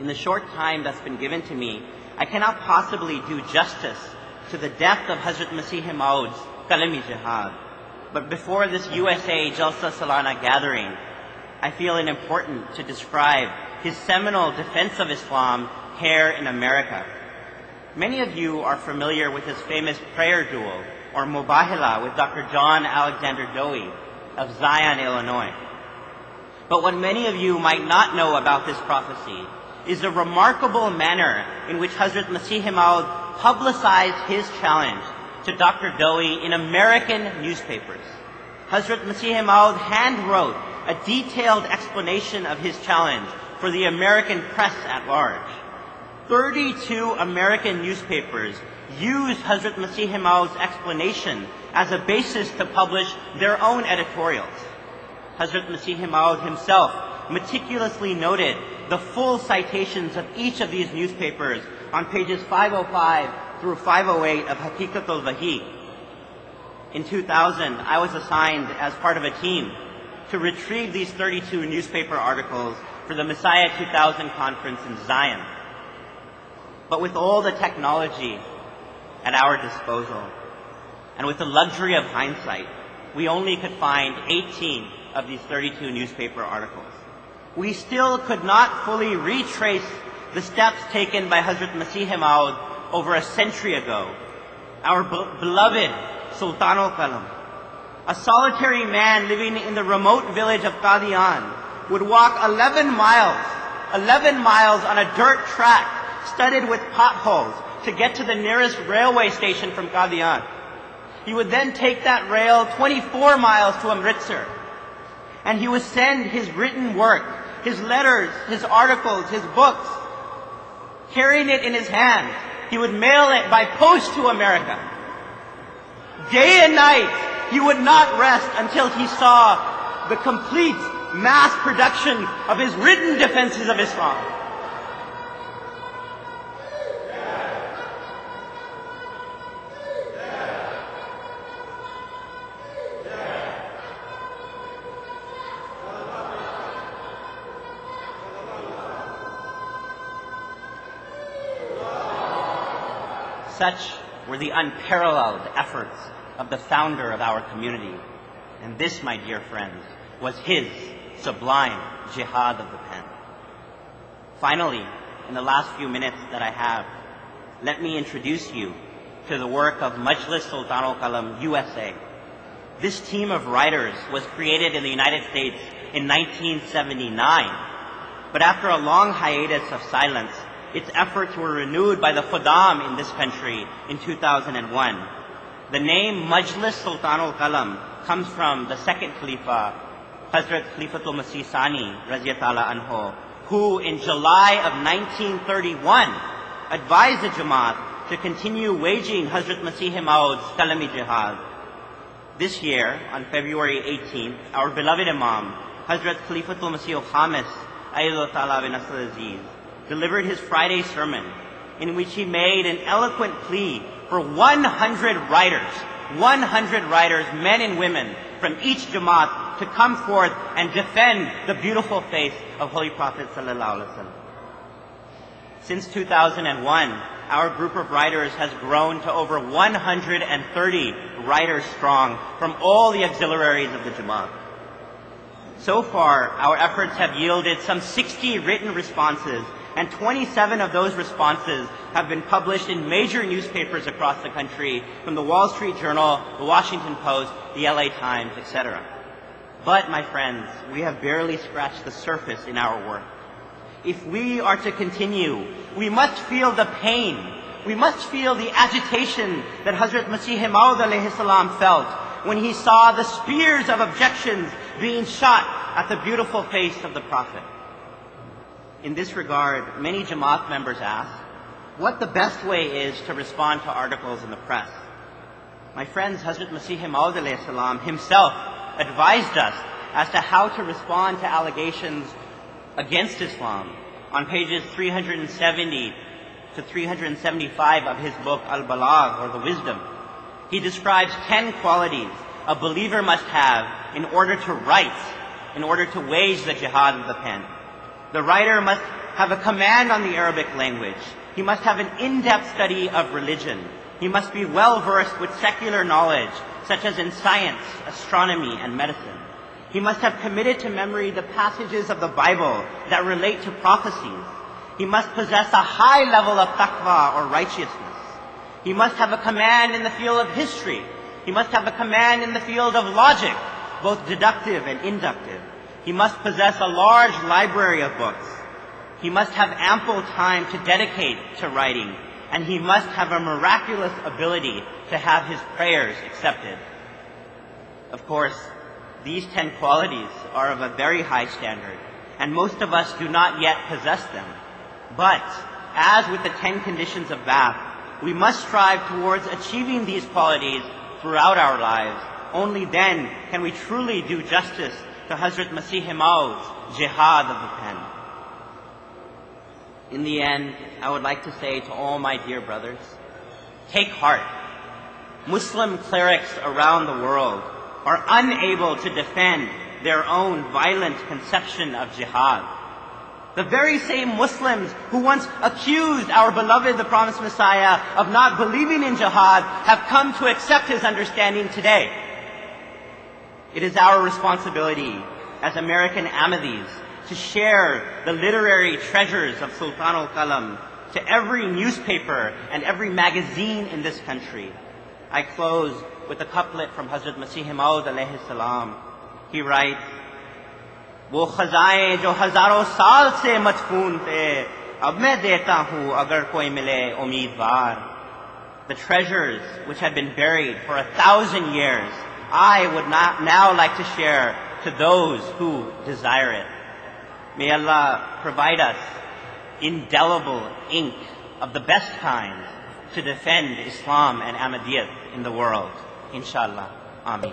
In the short time that's been given to me, I cannot possibly do justice to the depth of Hazrat Masih Maud's Kalami Jihad. But before this USA Jalsa Salana gathering, I feel it important to describe his seminal defense of Islam here in America. Many of you are familiar with his famous prayer duel, or Mubahila, with Dr. John Alexander Dowie of Zion, Illinois. But what many of you might not know about this prophecy is the remarkable manner in which Hazrat Masih Maud publicized his challenge to Dr. Dowie in American newspapers. Hazrat Masih Maud hand-wrote a detailed explanation of his challenge for the American press at large. 32 American newspapers used Hazrat Masih Maud's explanation as a basis to publish their own editorials. Hazrat Masih Maud himself meticulously noted the full citations of each of these newspapers on pages 505 through 508 of Haqiqatul Wahi. In 2000, I was assigned as part of a team to retrieve these 32 newspaper articles for the Messiah 2000 conference in Zion. But with all the technology at our disposal, and with the luxury of hindsight, we only could find 18 of these 32 newspaper articles. We still could not fully retrace the steps taken by Hazrat Masih Maud over a century ago. Our beloved Sultan al-Qalam, a solitary man living in the remote village of Qadian, would walk 11 miles on a dirt track studded with potholes to get to the nearest railway station from Qadian. He would then take that rail 24 miles to Amritsar, and he would send his written work, his letters, his articles, his books, carrying it in his hand. He would mail it by post to America. Day and night, he would not rest until he saw the complete mass production of his written defenses of Islam. Such were the unparalleled efforts of the founder of our community. And this, my dear friends, was his sublime jihad of the pen. Finally, in the last few minutes that I have, let me introduce you to the work of Majlis Sultan al-Qalam USA. This team of writers was created in the United States in 1979. But after a long hiatus of silence, its efforts were renewed by the Khuddam in this country in 2001. The name Majlis Sultan al-Qalam comes from the second Khalifa, Hazrat Khalifatul Masih Sani, Raziyatullah Anhu, who in July of 1931 advised the Jamaat to continue waging Hazrat Masih Maud's Kalami Jihad. This year, on February 18th, our beloved Imam, Hazrat Khalifatul Masih al-Khamis, Ayyadullah Ta'ala bin Nasr Aziz, delivered his Friday sermon, in which he made an eloquent plea for 100 writers, men and women from each Jamaat, to come forth and defend the beautiful faith of Holy Prophet ﷺ. Since 2001, our group of writers has grown to over 130 writers strong from all the auxiliaries of the Jamaat. So far, our efforts have yielded some 60 written responses, and 27 of those responses have been published in major newspapers across the country, from the Wall Street Journal, the Washington Post, the LA Times, etc. But, my friends, we have barely scratched the surface in our work. If we are to continue, we must feel the pain, we must feel the agitation that Hazrat Masih Maud alayhi salam felt when he saw the spears of objections being shot at the beautiful face of the Prophet. In this regard, many Jamaat members ask what the best way is to respond to articles in the press. My friends, Hazrat Masih Maud alayhi salam himself advised us as to how to respond to allegations against Islam on pages 370 to 375 of his book Al-Balagh, or The Wisdom. He describes 10 qualities a believer must have in order to write, in order to wage the jihad of the pen. The writer must have a command on the Arabic language. He must have an in-depth study of religion. He must be well-versed with secular knowledge, such as in science, astronomy, and medicine. He must have committed to memory the passages of the Bible that relate to prophecies. He must possess a high level of taqwa or righteousness. He must have a command in the field of history. He must have a command in the field of logic, both deductive and inductive. He must possess a large library of books. He must have ample time to dedicate to writing, and he must have a miraculous ability to have his prayers accepted. Of course, these 10 qualities are of a very high standard, and most of us do not yet possess them. But, as with the 10 conditions of Ba'ath, we must strive towards achieving these qualities throughout our lives. Only then can we truly do justice to Hazrat Masih Maud's Jihad of the pen. In the end, I would like to say to all my dear brothers, take heart. Muslim clerics around the world are unable to defend their own violent conception of jihad. The very same Muslims who once accused our beloved, the promised Messiah, of not believing in jihad have come to accept his understanding today. It is our responsibility as American Ahmadis to share the literary treasures of Sultan al-Qalam to every newspaper and every magazine in this country. I close with a couplet from Hazrat Masih Maud alayhi salam. He writes, "वो खजाएं जो हजारों साल से मदफून थे, अब मैं देता हूँ अगर कोई मिले उम्मीदवार." The treasures which had been buried for 1,000 years, I would now like to share to those who desire it. May Allah provide us indelible ink of the best kind to defend Islam and Ahmadiyyat in the world. Inshallah. Ameen.